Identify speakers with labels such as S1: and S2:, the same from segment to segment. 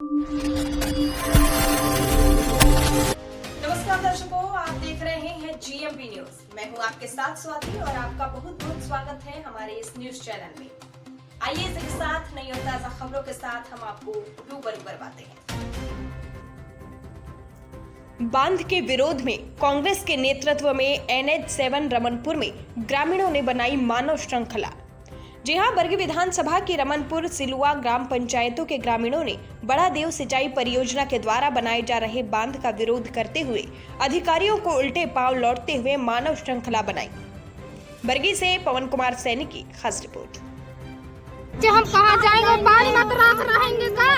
S1: नमस्कार दर्शकों, आप देख रहे हैं GMB न्यूज। मैं हूं आपके साथ स्वाति और आपका बहुत बहुत स्वागत है हमारे इस न्यूज चैनल में। आइए इसी के साथ नई और ताजा खबरों के साथ हम आपको रूबरू करवाते हैं। बांध के विरोध में कांग्रेस के नेतृत्व में NH7 रमनपुर में ग्रामीणों ने बनाई मानव श्रृंखला। जी हां, बरगी विधानसभा की रमनपुर सिलुआ ग्राम पंचायतों के ग्रामीणों ने बड़ा देव सिंचाई परियोजना के द्वारा बनाए जा रहे बांध का विरोध करते हुए अधिकारियों को उल्टे पांव लौटते हुए मानव श्रृंखला बनाई। बरगी से पवन कुमार सैनी की खास रिपोर्ट।
S2: हम कहाँ जाएंगे? पानी मत रहेंगे का?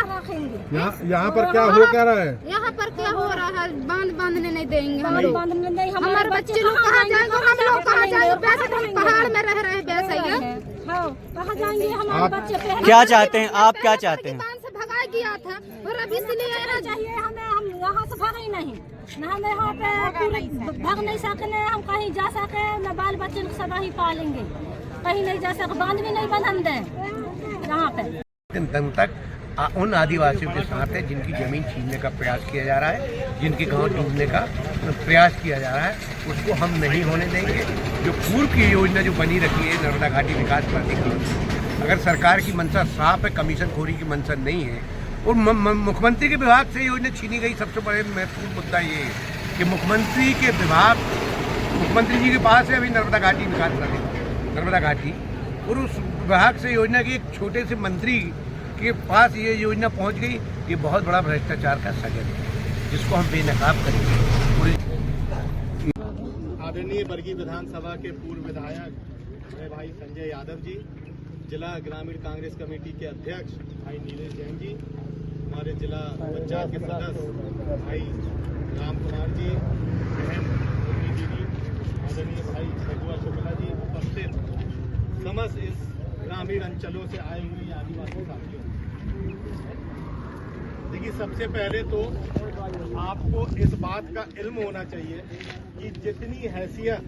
S3: यहाँ पर क्या रहा है?
S2: यहाँ पर क्या हो रहा है? बांधने नहीं देंगे। हमारे बच्चे लोग कहाँ जाएंगे? हम लोग कहाँ जाएंगे? वैसे तो हम पहाड़ में रह रहे हैं, वैसे ही
S4: कहाँ जाएंगे हमारे बच्चे?
S5: क्या चाहते हैं आप? क्या चाहते हैं?
S2: बांध से भगा गया था और अब इसलिए
S4: चाहिए हमें, हम यहाँ से भाग ही नहीं, न हम यहाँ पे भाग नहीं सके, हम कहीं जा सके, न बाल बच्चे सब ही पालेंगे, कहीं नहीं जा सके, बांध भी नहीं बंधन दे यहाँ पे।
S3: दम तक उन आदिवासियों के साथ है जिनकी जमीन छीनने का प्रयास किया जा रहा है, जिनके गांव डूबने का प्रयास किया जा रहा है, उसको हम नहीं होने देंगे। जो पूर्व की योजना जो बनी रखी है नर्मदा घाटी विकास प्राधिकरण, अगर सरकार की मंशा साफ है, कमीशन खोरी की मंशा नहीं है और मुख्यमंत्री के विभाग से योजना छीनी गई। सबसे बड़े महत्वपूर्ण मुद्दा ये है कि मुख्यमंत्री जी के पास है अभी नर्मदा घाटी विकास प्राधिकरण, नर्मदा घाटी, और उस विभाग से योजना के एक छोटे से मंत्री के पास ये योजना पहुंच गई। ये बहुत बड़ा भ्रष्टाचार का सजन है जिसको हम बेनकाब करेंगे।
S6: आदरणीय बरगी विधानसभा के पूर्व विधायक मेरे भाई संजय यादव जी, जिला ग्रामीण कांग्रेस कमेटी के अध्यक्ष भाई नीलेश जैन जी, हमारे जिला पंचायत के सदस्य भाई राम कुमार जी, बहन दीदी, आदरणीय भाई रघुआ शुक्ला जी, उपस्थित समस्त इस ग्रामीण अंचलों से आए हुए आदिवासी साथियों। देखिए, सबसे पहले तो आपको इस बात का इल्म होना चाहिए कि जितनी हैसियत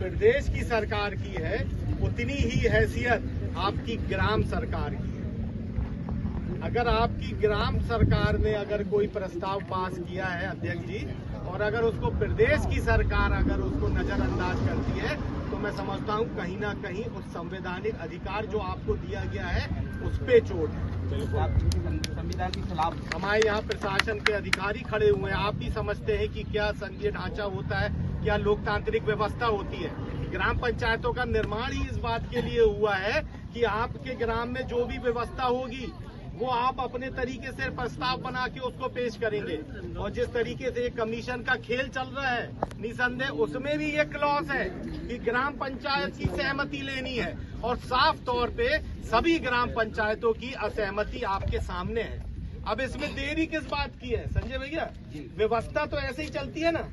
S6: प्रदेश की सरकार की है उतनी ही हैसियत आपकी ग्राम सरकार की है। अगर आपकी ग्राम सरकार ने अगर कोई प्रस्ताव पास किया है अध्यक्ष जी, और अगर उसको प्रदेश की सरकार अगर उसको नजरअंदाज करती है, तो मैं समझता हूं कहीं ना कहीं उस संवैधानिक अधिकार जो आपको दिया गया है उस पे चोट है। संविधान के खिलाफ हमारे यहाँ प्रशासन के अधिकारी खड़े हुए हैं। आप भी समझते हैं कि क्या संघीय ढांचा होता है, क्या लोकतांत्रिक व्यवस्था होती है। ग्राम पंचायतों का निर्माण ही इस बात के लिए हुआ है कि आपके ग्राम में जो भी व्यवस्था होगी वो आप अपने तरीके से प्रस्ताव बना के उसको पेश करेंगे। और जिस तरीके से ये कमीशन का खेल चल रहा है, निसंदेह उसमें भी ये क्लॉज है कि ग्राम पंचायत की सहमति लेनी है, और साफ तौर पे सभी ग्राम पंचायतों की असहमति आपके सामने है। अब इसमें देरी किस बात की है संजय भैया? व्यवस्था तो ऐसे ही चलती है ना,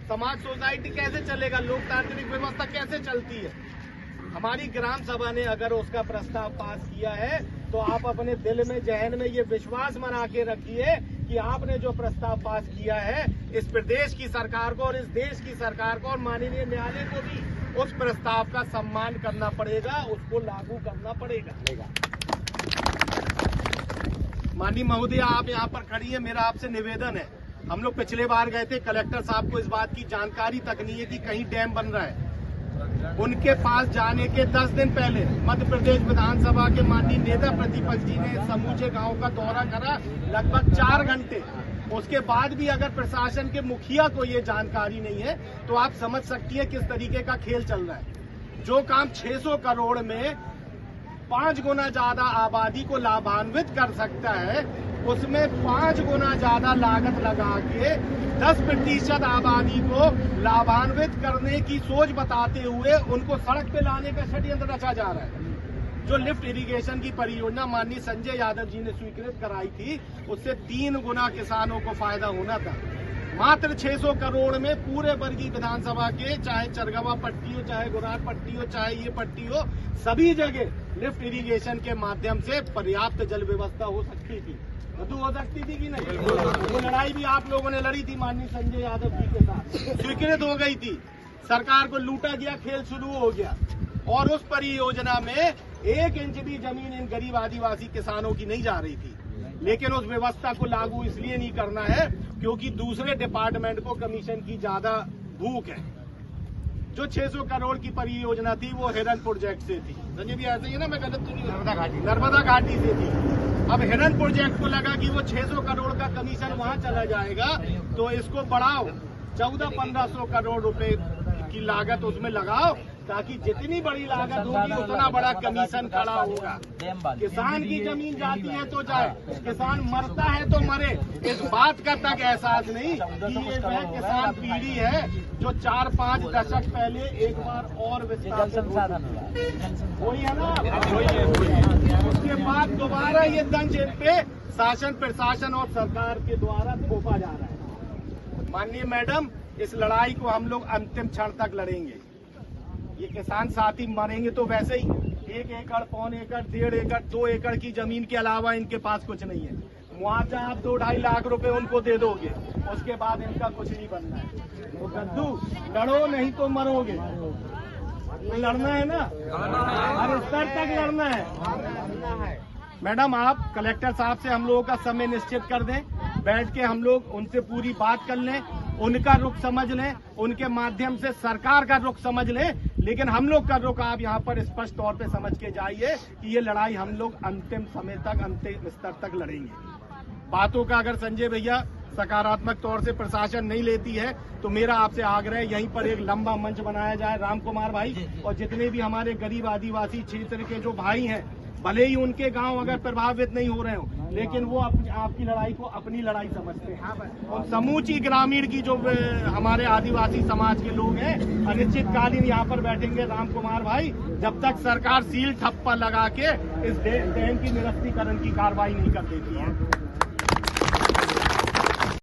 S6: समाज सोसाइटी कैसे चलेगा, लोकतांत्रिक व्यवस्था कैसे चलती है। हमारी ग्राम सभा ने अगर उसका प्रस्ताव पास किया है तो आप अपने दिल में जहन में ये विश्वास बना के रखिए कि आपने जो प्रस्ताव पास किया है इस प्रदेश की सरकार को और इस देश की सरकार को और माननीय न्यायालय को भी उस प्रस्ताव का सम्मान करना पड़ेगा, उसको लागू करना पड़ेगा। माननीय महोदया, आप यहाँ पर खड़ी है, मेरा आपसे निवेदन है, हम लोग पिछले बार गए थे, कलेक्टर साहब को इस बात की जानकारी तक नहीं है कि कहीं डैम बन रहा है। उनके पास जाने के 10 दिन पहले मध्य प्रदेश विधानसभा के माननीय नेता प्रतिपक्ष जी ने समूचे गांव का दौरा करा, लगभग 4 घंटे। उसके बाद भी अगर प्रशासन के मुखिया को ये जानकारी नहीं है तो आप समझ सकती है किस तरीके का खेल चल रहा है। जो काम 600 करोड़ में 5 गुना ज्यादा आबादी को लाभान्वित कर सकता है, उसमें 5 गुना ज्यादा लागत लगा के 10% आबादी को लाभान्वित करने की सोच बताते हुए उनको सड़क पे लाने का षड्यंत्र रचा जा रहा है। जो लिफ्ट इरिगेशन की परियोजना माननीय संजय यादव जी ने स्वीकृत कराई थी, उससे 3 गुना किसानों को फायदा होना था। मात्र 600 करोड़ में पूरे बरगी विधानसभा के, चाहे चरगवा पट्टी हो, चाहे गुरार पट्टी हो, चाहे ये पट्टी हो, सभी जगह लिफ्ट इरिगेशन के माध्यम से पर्याप्त जल व्यवस्था हो सकती थी। हो सकती थी कि नहीं? वो लड़ाई भी आप लोगों ने लड़ी थी माननीय संजय यादव जी के साथ, स्वीकृत हो गई थी। सरकार को लूटा गया, खेल शुरू हो गया। और उस परियोजना में 1 इंच भी जमीन इन गरीब आदिवासी किसानों की नहीं जा रही थी। लेकिन उस व्यवस्था को लागू इसलिए नहीं करना है क्योंकि दूसरे डिपार्टमेंट को कमीशन की ज्यादा भूख है। जो 600 करोड़ की परियोजना थी वो हिरन प्रोजेक्ट से थी। संजय भी ऐसे ही है ना, मैं गलत तो नहीं, नर्मदा घाटी से थी। अब हिरन प्रोजेक्ट को लगा कि वो 600 करोड़ का कमीशन वहां चला जाएगा, तो इसको बढ़ाओ, 1400-1500 करोड़ रुपए की लागत उसमें लगाओ, ताकि जितनी बड़ी लागत होगी उतना बड़ा कमीशन खड़ा होगा। किसान की जमीन जाती है तो जाए, किसान मरता है तो मरे, इस बात का तक एहसास नहीं कि ये वह किसान पीढ़ी है जो 4-5 दशक पहले एक बार और विस्तार वही है ना, उसके बाद दोबारा ये दंश इन पे शासन प्रशासन और सरकार के द्वारा थोपा जा रहा है। माननीय मैडम, इस लड़ाई को हम लोग अंतिम क्षण तक लड़ेंगे। ये किसान साथी मरेंगे तो वैसे ही 1 एकड़, 1.25 एकड़, 1.5 एकड़, 2 एकड़ की जमीन के अलावा इनके पास कुछ नहीं है। मुआवजा आप 2-2.5 लाख रुपए उनको दे दोगे, उसके बाद इनका कुछ नहीं बनना है। तो कद्दू लड़ो नहीं तो मरोगे, लड़ना है ना, हर स्तर तक लड़ना है। मैडम, आप कलेक्टर साहब से हम लोगों का समय निश्चित कर दें, बैठ के हम लोग उनसे पूरी बात कर लें, उनका रुख समझ लें, उनके माध्यम से सरकार का रुख समझ लें, लेकिन हम लोग का रुख आप यहाँ पर स्पष्ट तौर पे समझ के जाइए कि ये लड़ाई हम लोग अंतिम समय तक, अंतिम स्तर तक लड़ेंगे। बातों का अगर संजय भैया सकारात्मक तौर से प्रशासन नहीं लेती है तो मेरा आपसे आग्रह है यहीं पर एक लंबा मंच बनाया जाए। राम कुमार भाई और जितने भी हमारे गरीब आदिवासी क्षेत्र के जो भाई हैं, भले ही उनके गांव अगर प्रभावित नहीं हो रहे हो, लेकिन वो आपकी लड़ाई को अपनी लड़ाई समझते हैं। और समूची ग्रामीण की जो हमारे आदिवासी समाज के लोग हैं, अनिश्चितकालीन यहाँ पर बैठेंगे राम कुमार भाई, जब तक सरकार सील ठप्पा लगा के इस डैम की निरस्तीकरण की कार्रवाई नहीं कर देती है।